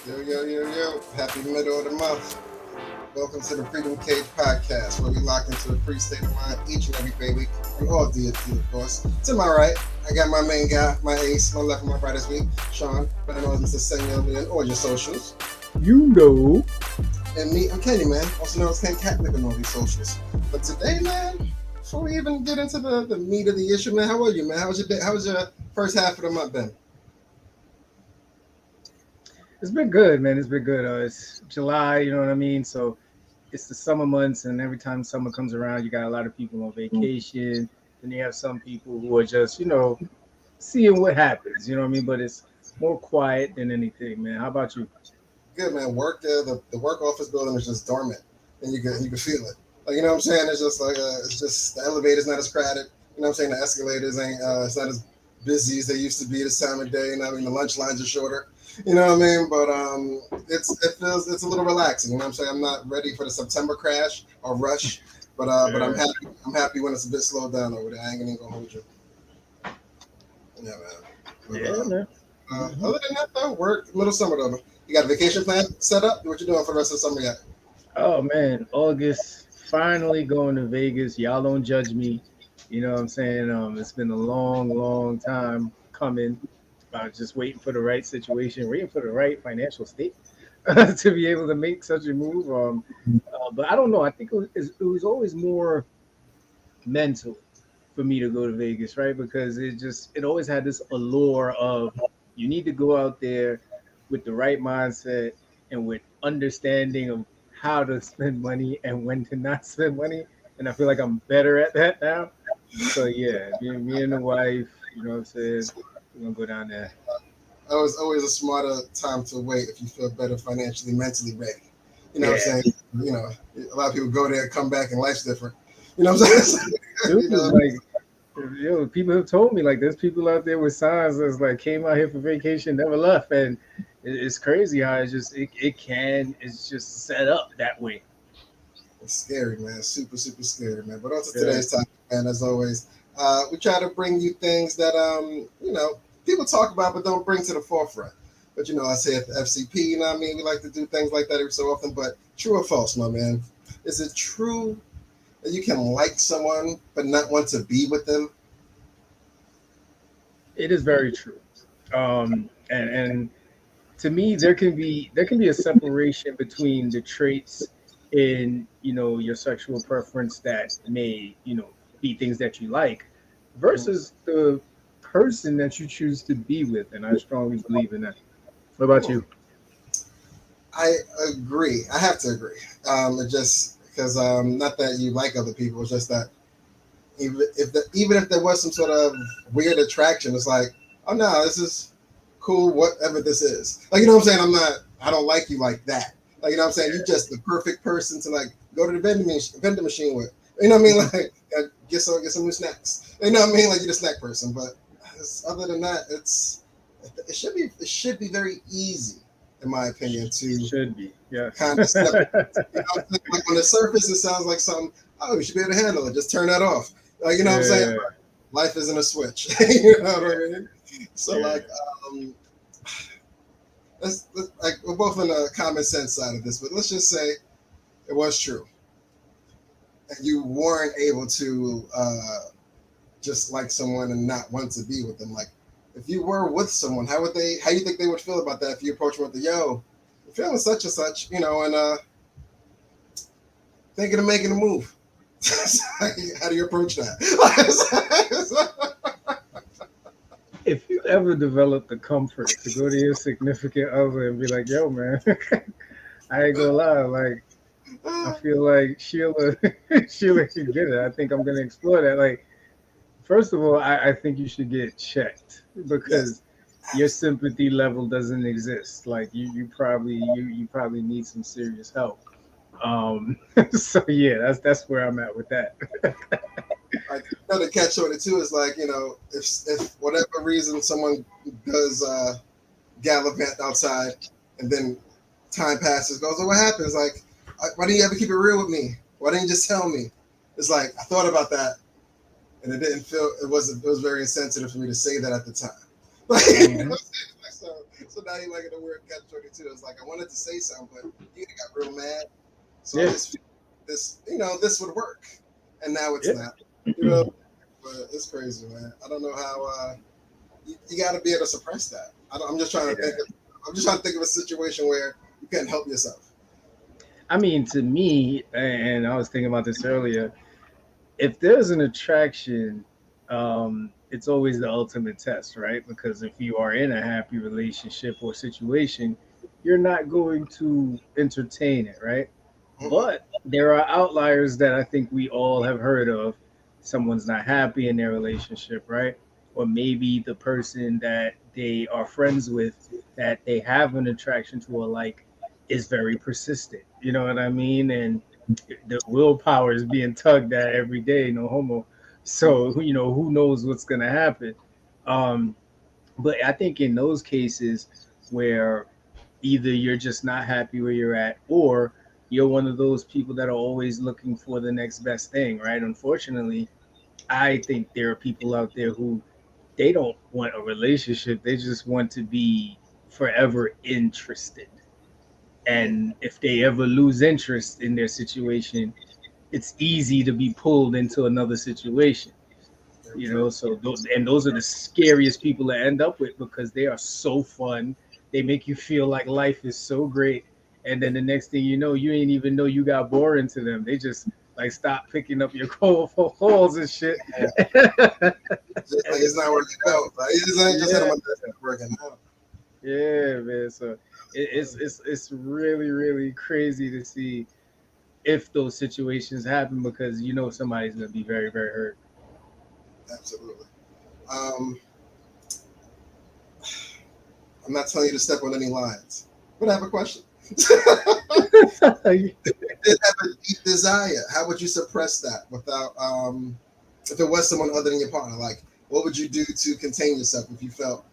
Yo, yo, yo, yo. Happy middle of the month. Welcome to the Freedom Cage Podcast, where we lock into a free state of mind each and every day week through all deity, of course. To my right, I got my main guy, my ace, my left and my right this week, Shawn, better known as Mr. Senor on all your socials. You know. And me, I'm Kenny, man, also known as Ken Catnick on all these socials. But today, man, before we even get into the meat of the issue, man, how are you, man? How was your day? How was your first half of the month been? It's been good, man. It's been good. It's July, you know what I mean? So it's the summer months, and every time summer comes around, you got a lot of people on vacation. Then you have some people who are just, seeing what happens, you know what I mean? But it's more quiet than anything, man. How about you? Good, man. Work there, the work office building is just dormant, and you can feel it. Like, you know what I'm saying? It's just like it's just the elevator's not as crowded. You know what I'm saying? The escalators ain't it's not as busy as they used to be this time of day. And I mean the lunch lines are shorter. You know what I mean? But it's a little relaxing. You know what I'm saying? I'm not ready for the September crash or rush, but I'm happy. I'm happy when it's a bit slowed down over there. I ain't even gonna hold you. Yeah, man. But, Man. other than that, though, work, middle summer though. You got a vacation plan set up? What you doing for the rest of the summer yet? Oh, man. August, finally going to Vegas. Y'all don't judge me. You know what I'm saying? It's been a long, long time coming. Just waiting for the right situation, waiting for the right financial state to be able to make such a move. But I don't know. I think it was always more mental for me to go to Vegas, right? Because it always had this allure of you need to go out there with the right mindset and with understanding of how to spend money and when to not spend money. And I feel like I'm better at that now. So yeah, me and the wife, you know what I'm saying? We're gonna go down there. Always a smarter time to wait if you feel better financially, mentally ready. You know what Yeah. I'm saying? You know, a lot of people go there, come back, and life's different. You know what I'm saying? Dude, you know, like people have told me like there's people out there with signs that's like came out here for vacation, never left, and it's crazy how it's just set up that way. it's scary, man. Super, super scary, man. But on to Yeah. today's topic, man. As always, we try to bring you things that people talk about but don't bring to the forefront. But I say at the FCP, you know what I mean? We like to do things like that every so often. But true or false, my man? Is it true that you can like someone but not want to be with them? It is very true. And to me, there can be a separation between the traits in your sexual preference that may be things that you like versus the person that you choose to be with, and I strongly believe in that. What about Hmm. you? I agree. I have to agree. It just because not that you like other people, it's just that even if there was some sort of weird attraction, it's like, oh no, this is cool, whatever this is. Like, you know what I'm saying? I don't like you like that. Like, you know what I'm saying? You're just the perfect person to like go to the vending machine with. You know what I mean? Like, get some new snacks. You know what I mean? Like, you're the snack person. But other than that, it should be very easy, in my opinion, to Should be, yes. kind of separate. You know, like on the surface, it sounds like something. Oh, you should be able to handle it. Just turn that off. Like, you know what I'm saying? Yeah, Life isn't a switch. You know what I mean? So yeah. like, like we're both on the common sense side of this, but let's just say it was true, and you weren't able to just like someone and not want to be with them. Like, if you were with someone, How do you think they would feel about that if you approach them with the yo, I'm feeling such and such, and thinking of making a move. How do you approach that? If you ever develop the comfort to go to your significant other and be like, "Yo, man, I ain't gonna lie, like I feel like Sheila, Sheila can get it. I think I'm gonna explore that." Like, first of all, I think you should get checked Yes, because your sympathy level doesn't exist. Like you probably need some serious help. Um, so yeah, that's where I'm at with that. like another catch on it too is like if whatever reason someone does gallivant outside and then time passes goes, oh, what happens, like why didn't you ever keep it real with me, why didn't you just tell me? It's like I thought about that and it was very insensitive for me to say that at the time. Like, Hmm. so So now you like in a weird catch-22. It's like I wanted to say something, but you got real mad. So I Yeah. just feel this, this would work, and now it's Yeah. not. You know, but it's crazy, man. I don't know how you got to be able to suppress that. I'm just trying to think. I'm just trying to think of a situation where you can't help yourself. I mean, to me, and I was thinking about this earlier, if there's an attraction, it's always the ultimate test, right? Because if you are in a happy relationship or situation, you're not going to entertain it, right? Mm-mm. But there are outliers that I think we all have heard of. Someone's not happy in their relationship, right? Or maybe the person that they are friends with, that they have an attraction to or like, is very persistent. You know what I mean? And the willpower is being tugged at every day, no homo. So, who knows what's going to happen? Um, but I think in those cases where either you're just not happy where you're at, or you're one of those people that are always looking for the next best thing, right? Unfortunately, I think there are people out there who they don't want a relationship. They just want to be forever interested. Mm. And if they ever lose interest in their situation, it's easy to be pulled into another situation. Very true. So those are the scariest people to end up with because they are so fun. They make you feel like life is so great, and then the next thing you know, you ain't even know you got boring to them. They just like stop picking up your calls and shit. Yeah. And Just like it's it's not like, working out. Like, it just ain't just hit him yeah, with that's not working out. yeah, man. So it's really really crazy to see if those situations happen because somebody's gonna be very very hurt. Absolutely. Um, I'm not telling you to step on any lines, but I have a question. Did have a deep desire, how would you suppress that without if it was someone other than your partner? Like, what would you do to contain yourself if you felt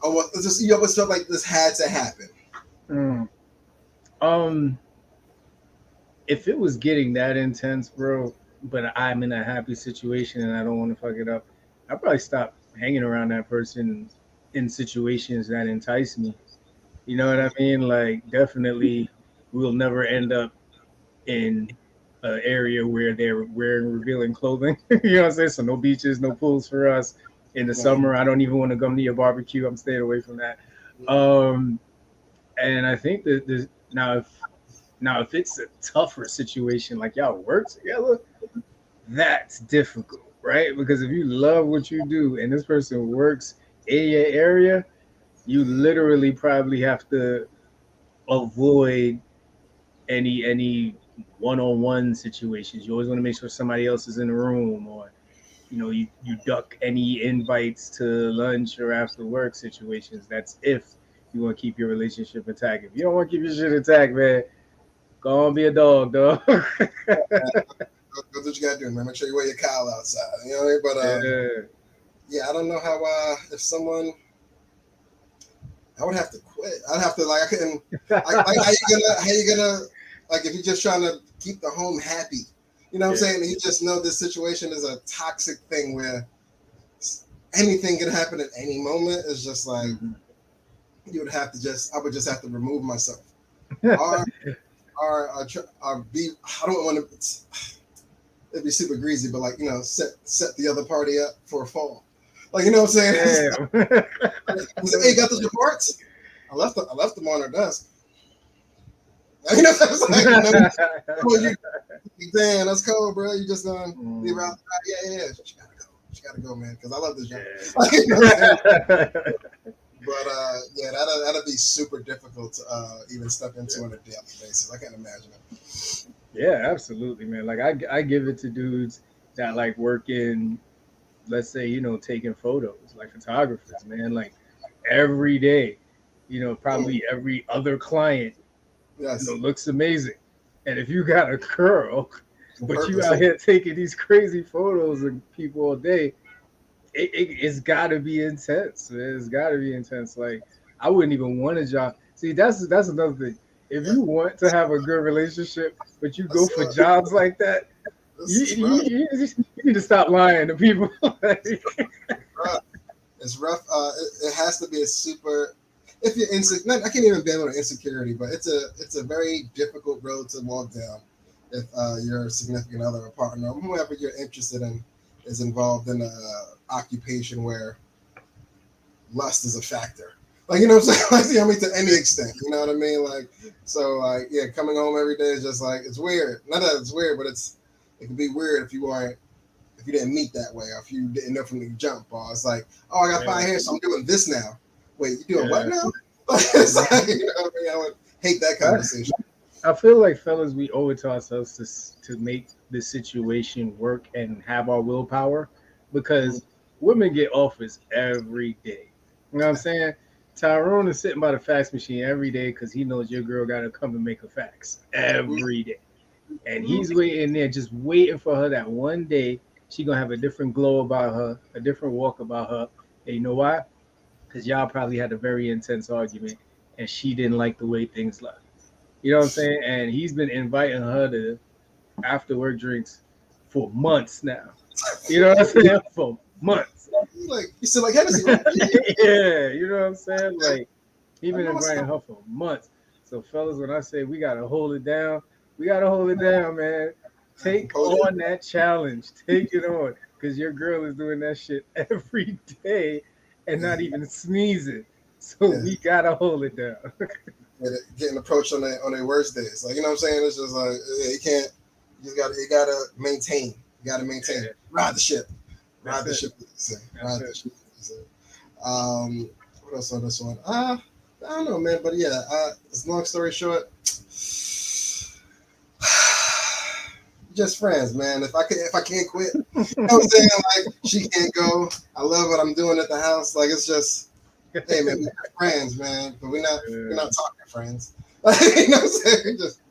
almost just you almost felt like this had to happen? Mm. Um, if it was getting that intense, bro, but I'm in a happy situation and I don't want to fuck it up, I'd probably stop hanging around that person in situations that entice me. You know what I mean? Like, definitely, we'll never end up in an area where they're wearing revealing clothing. You know what I'm saying? So no beaches, no pools for us. In the Right. summer, I don't even want to come to your barbecue. I'm staying away from that. Um, and I think that now if it's a tougher situation, like y'all work together, that's difficult, right? Because if you love what you do and this person works in your area, you literally probably have to avoid any one-on-one situations. You always want to make sure somebody else is in the room, or you duck any invites to lunch or after work situations. That's if you want to keep your relationship intact. If you don't want to keep your shit intact, man, go on, be a dog, dog. Go do what you gotta do, man. Make sure you wear your cowl outside. You know what I mean? But Yeah. yeah, I don't know how if someone I would have to quit. I'd have to like I couldn't like how you gonna like if you're just trying to keep the home happy. You know what I'm Yeah. saying? And you just know this situation is a toxic thing where anything can happen at any moment. It's just like Mhm. you would have to I would just have to remove myself. Or or be I don't want to it'd be super greasy, but like set the other party up for a fall. Like you know what I'm saying? Damn. Like, hey, you got those reports? I left them on her desk. You know, it's like you damn, that's cold, bro. You just gonna leave her Mm, out? Yeah. She gotta go. She gotta go, man, because I love this job. yeah. Like, you know what I'm saying? But yeah, that'd be super difficult to even step into on a daily basis. I can't imagine it. Yeah, absolutely, man. Like I give it to dudes that like work in, let's say, taking photos, like photographers, man. Like every day, Mm, probably every other client, yes, looks amazing. And if you got a girl, on but you purpose. out here taking these crazy photos of people all day, it's got to be intense. Man. It's got to be intense. Like I wouldn't even want a job. See, that's another thing. If Yeah, you want to have a good relationship, but you go that's, for jobs like that, this you is rough. you need to stop lying to people. Rough. It's rough. It has to be a super. if you're insecure, I can't even blame it on insecurity, but it's a very difficult road to walk down if your significant other or partner or whoever you're interested in is involved in a occupation where lust is a factor. Like, you know what I'm saying? Like, I mean, to any extent, you know what I mean? Like, so, like, yeah, coming home every day is just like, it's weird. Not that it's weird, but it can be weird if if you didn't meet that way, or if you didn't know from the jump, or it's like, oh, I got 5 hair, so I'm doing this now. Wait, you doing what now? It's like, you know what I mean? I would hate that conversation. I feel like, fellas, we owe it to ourselves to make the situation work and have our willpower, because women get offers every day. You know what I'm saying? Tyrone is sitting by the fax machine every day because he knows your girl got to come and make a fax every day. And he's waiting there, just waiting for her that one day she going to have a different glow about her, a different walk about her. And you know why? Because y'all probably had a very intense argument and she didn't like the way things left. You know what I'm saying? And he's been inviting her to after work drinks for months now. You know what I'm saying? For months. Like, you still like Hennessy, right? Yeah, you know what I'm saying? Like, he been inviting her for months. So, fellas, when I say we got to hold it down, we got to hold it down, man. Take on that challenge. Take it on. Because your girl is doing that shit every day and not even sneezing. So, we got to hold it down. Getting approached on their worst days. Like, you know what I'm saying? It's just like, you can't, you gotta maintain. You gotta maintain. Yeah. Ride the ship. Ride the ship. Ride the ship. What else on this one? I don't know, man. But yeah, long story short, just friends, man. If I can't quit, you know what I'm saying? Like, she can't go. I love what I'm doing at the house. Like, it's just, hey, man, we're friends, man. But we're not talking friends. Like, you know what I'm saying? We just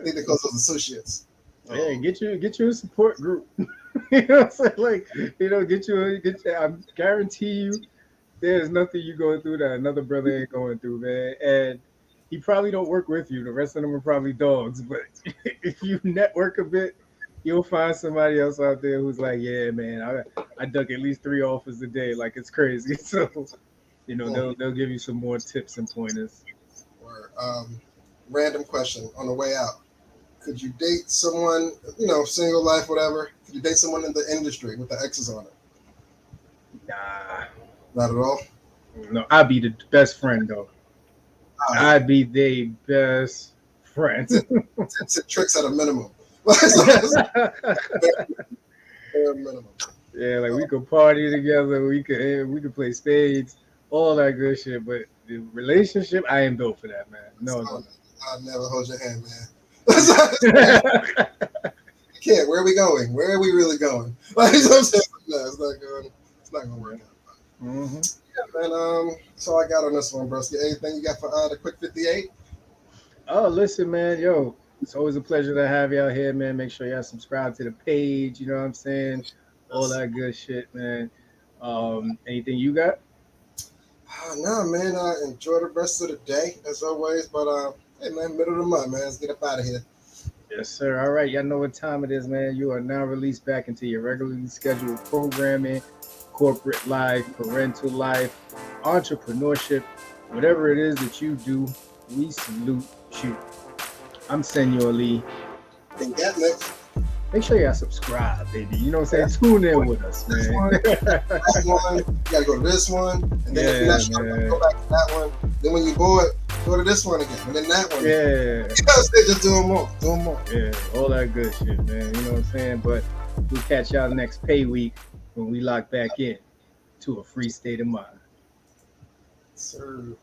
need to call those associates. Yeah, get you a support group. You know what I'm saying? Like, you know, get you. I guarantee you, there's nothing you going through that another brother ain't going through, man. And he probably don't work with you. The rest of them are probably dogs. But if you network a bit, you'll find somebody else out there who's like, yeah, man, I duck at least 3 offers a day. Like, it's crazy. So, you know, they'll give you some more tips and pointers. Or random question on the way out. Could you date someone, you know, single life, whatever? Could you date someone in the industry with the X's on it? Nah. Not at all? No, I'd be the best friend, though. I'd be the best friend. Tricks at a minimum. Bare minimum. Yeah, like we could party together, we could play spades, all that good shit. But the relationship, I ain't built for that, man. No. I'll never hold your hand, man. I can't. Where are we going? Where are we really going? Like, no, it's not going. It's not going to work out. Mm-hmm. Yeah, man. So I got on this one, broski. Anything you got for the quick 58? Oh, listen, man. Yo, it's always a pleasure to have y'all here, man. Make sure y'all subscribe to the page. You know what I'm saying? All that good shit, man. Anything you got? No, man. Enjoy the rest of the day, as always. But hey, man, middle of the month, man. Let's get up out of here. Yes, sir. All right. Y'all know what time it is, man. You are now released back into your regularly scheduled programming, corporate life, parental life, entrepreneurship, whatever it is that you do, we salute you. I'm Senor Lee. And that next. Make sure y'all subscribe, baby. You know what I'm saying? Tune in with us, man. That one, you gotta go to this one, and then if you're not sure, go back to that one. Then when you're bored, go to this one again, and then that one. Yeah. Just doing more. Yeah, all that good shit, man. You know what I'm saying? But we'll catch y'all next pay week when we lock back in to a free state of mind. Sir.